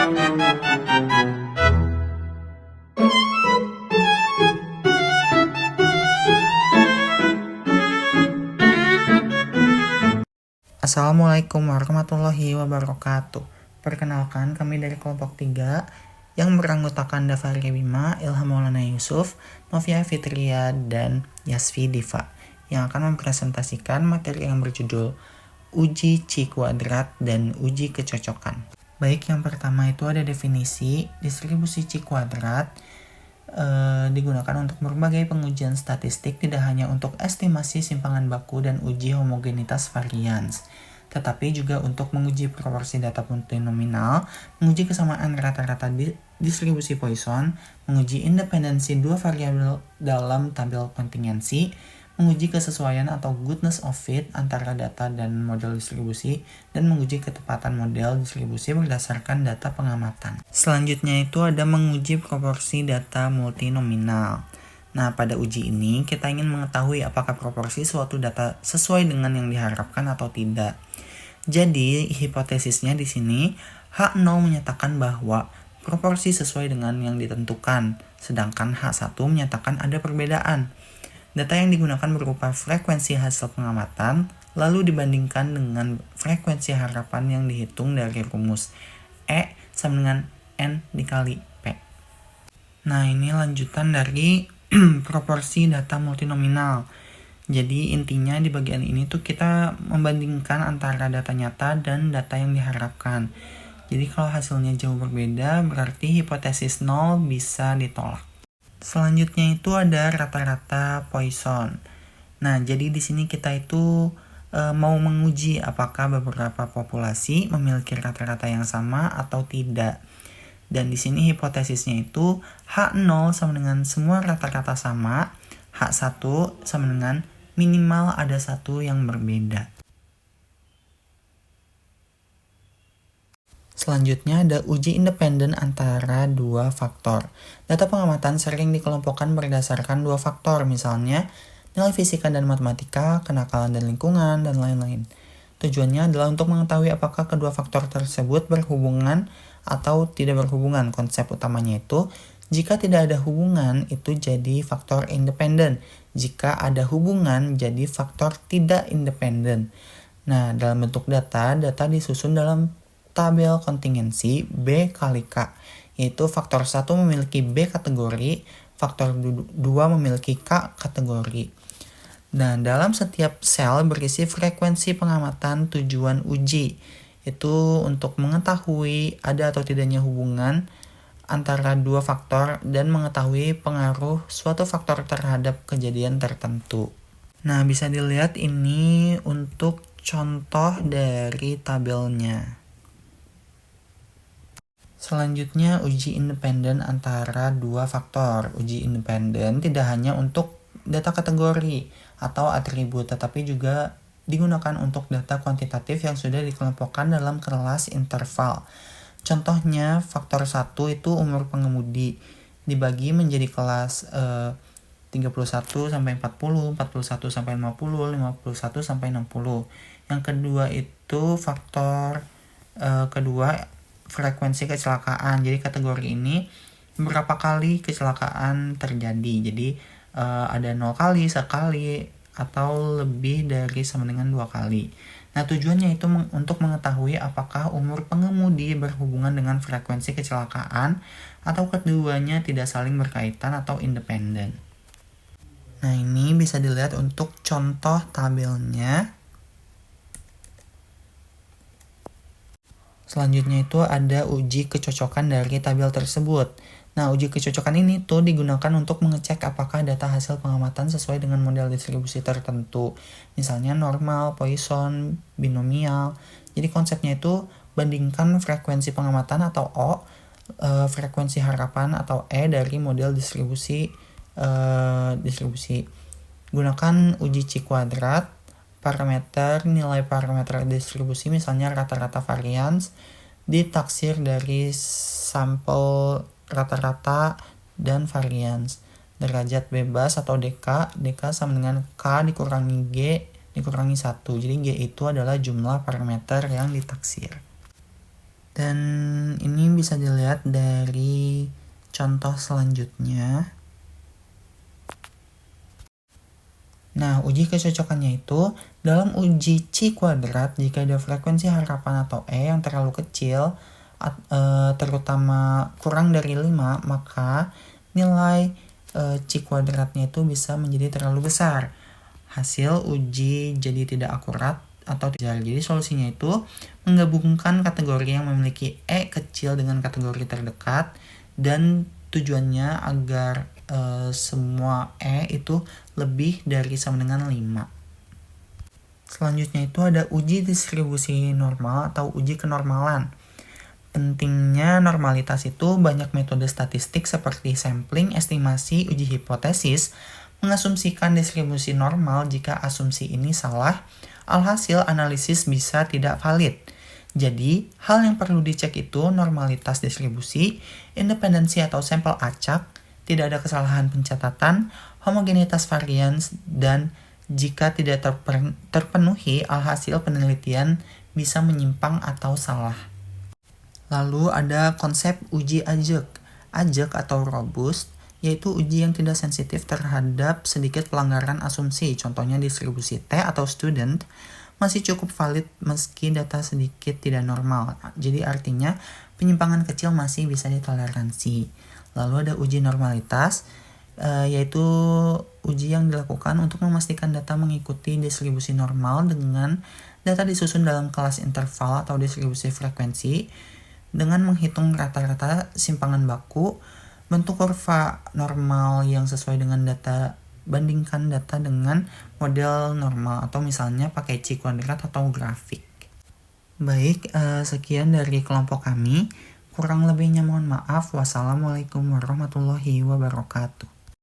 Assalamualaikum warahmatullahi wabarakatuh. Perkenalkan, kami dari kelompok 3 yang beranggotakan Dafari Bima, Ilham Maulana Yusuf, Novia Fitria, dan Yasfi Diva yang akan mempresentasikan materi yang berjudul Uji C kuadrat dan uji kecocokan. Baik, yang pertama itu ada definisi. Distribusi C kuadrat digunakan untuk berbagai pengujian statistik, tidak hanya untuk estimasi simpangan baku dan uji homogenitas varians, tetapi juga untuk menguji proporsi data multinominal, menguji kesamaan rata-rata distribusi Poisson, menguji independensi dua variabel dalam tabel kontingensi, menguji kesesuaian atau goodness of fit antara data dan model distribusi, dan menguji ketepatan model distribusi berdasarkan data pengamatan. Selanjutnya itu ada menguji proporsi data multinominal. Nah, pada uji ini kita ingin mengetahui apakah proporsi suatu data sesuai dengan yang diharapkan atau tidak. Jadi, hipotesisnya di sini H0 menyatakan bahwa proporsi sesuai dengan yang ditentukan, sedangkan H1 menyatakan ada perbedaan. Data yang digunakan berupa frekuensi hasil pengamatan, lalu dibandingkan dengan frekuensi harapan yang dihitung dari rumus E sama dengan N dikali P. Nah, ini lanjutan dari proporsi data multinominal. Jadi intinya di bagian ini tuh kita membandingkan antara data nyata dan data yang diharapkan. Jadi kalau hasilnya jauh berbeda, berarti hipotesis 0 bisa ditolak. Selanjutnya itu ada rata-rata Poisson. Nah, jadi di sini kita itu mau menguji apakah beberapa populasi memiliki rata-rata yang sama atau tidak. Dan di sini hipotesisnya itu H0 sama dengan semua rata-rata sama, H1 sama dengan minimal ada satu yang berbeda. Selanjutnya ada uji independen antara dua faktor. Data pengamatan sering dikelompokkan berdasarkan dua faktor, misalnya nilai fisika dan matematika, kenakalan dan lingkungan, dan lain-lain. Tujuannya adalah untuk mengetahui apakah kedua faktor tersebut berhubungan atau tidak berhubungan. Konsep utamanya itu, jika tidak ada hubungan, itu jadi faktor independen. Jika ada hubungan, jadi faktor tidak independen. Nah, dalam bentuk data disusun dalam tabel kontingensi B kali K, yaitu faktor 1 memiliki B kategori, faktor 2 memiliki K kategori. Nah, dalam setiap sel berisi frekuensi pengamatan tujuan uji, itu untuk mengetahui ada atau tidaknya hubungan antara dua faktor dan mengetahui pengaruh suatu faktor terhadap kejadian tertentu. Nah, bisa dilihat ini untuk contoh dari tabelnya. Selanjutnya, uji independen antara dua faktor. Uji independen tidak hanya untuk data kategori atau atribut, tetapi juga digunakan untuk data kuantitatif yang sudah dikelompokkan dalam kelas interval. Contohnya, faktor 1 itu umur pengemudi dibagi menjadi kelas 31 sampai 40, 41 sampai 50, 51 sampai 60. Yang kedua itu faktor kedua frekuensi kecelakaan. Jadi kategori ini berapa kali kecelakaan terjadi. Jadi ada 0 kali, sekali, atau lebih dari sama dengan 2 kali. Nah, tujuannya itu untuk mengetahui apakah umur pengemudi berhubungan dengan frekuensi kecelakaan atau keduanya tidak saling berkaitan atau independen. Nah, ini bisa dilihat untuk contoh tabelnya. Selanjutnya itu ada uji kecocokan dari tabel tersebut. Nah, uji kecocokan ini tuh digunakan untuk mengecek apakah data hasil pengamatan sesuai dengan model distribusi tertentu. Misalnya normal, Poisson, binomial. Jadi konsepnya itu bandingkan frekuensi pengamatan atau O, frekuensi harapan atau E dari model distribusi. Gunakan uji C kuadrat, nilai parameter distribusi, misalnya rata-rata varians, ditaksir dari sampel rata-rata dan varians. Derajat bebas atau DK sama dengan K dikurangi G dikurangi 1. Jadi G itu adalah jumlah parameter yang ditaksir. Dan ini bisa dilihat dari contoh selanjutnya. Nah, uji kecocokannya itu, dalam uji C kuadrat, jika ada frekuensi harapan atau E yang terlalu kecil, terutama kurang dari 5, maka nilai C kuadratnya itu bisa menjadi terlalu besar. Hasil uji jadi tidak akurat atau tidak. Jadi solusinya itu menggabungkan kategori yang memiliki E kecil dengan kategori terdekat, dan tujuannya agar semua E itu lebih dari sama dengan 5. Selanjutnya itu ada uji distribusi normal atau uji kenormalan. Pentingnya normalitas itu, banyak metode statistik seperti sampling, estimasi, uji hipotesis mengasumsikan distribusi normal. Jika asumsi ini salah, alhasil analisis bisa tidak valid. Jadi, hal yang perlu dicek itu normalitas distribusi, independensi atau sampel acak, tidak ada kesalahan pencatatan, homogenitas varian, dan jika tidak terpenuhi, alhasil penelitian bisa menyimpang atau salah. Lalu ada konsep uji ajak. Ajak atau robust, yaitu uji yang tidak sensitif terhadap sedikit pelanggaran asumsi, contohnya distribusi T atau student, masih cukup valid meski data sedikit tidak normal. Jadi artinya penyimpangan kecil masih bisa ditoleransi. Lalu ada uji normalitas, yaitu uji yang dilakukan untuk memastikan data mengikuti distribusi normal dengan data disusun dalam kelas interval atau distribusi frekuensi dengan menghitung rata-rata simpangan baku, bentuk kurva normal yang sesuai dengan data, bandingkan data dengan model normal atau misalnya pakai C kuadrat atau grafik. Baik, sekian dari kelompok kami. Kurang lebihnya mohon maaf. Wassalamualaikum warahmatullahi wabarakatuh.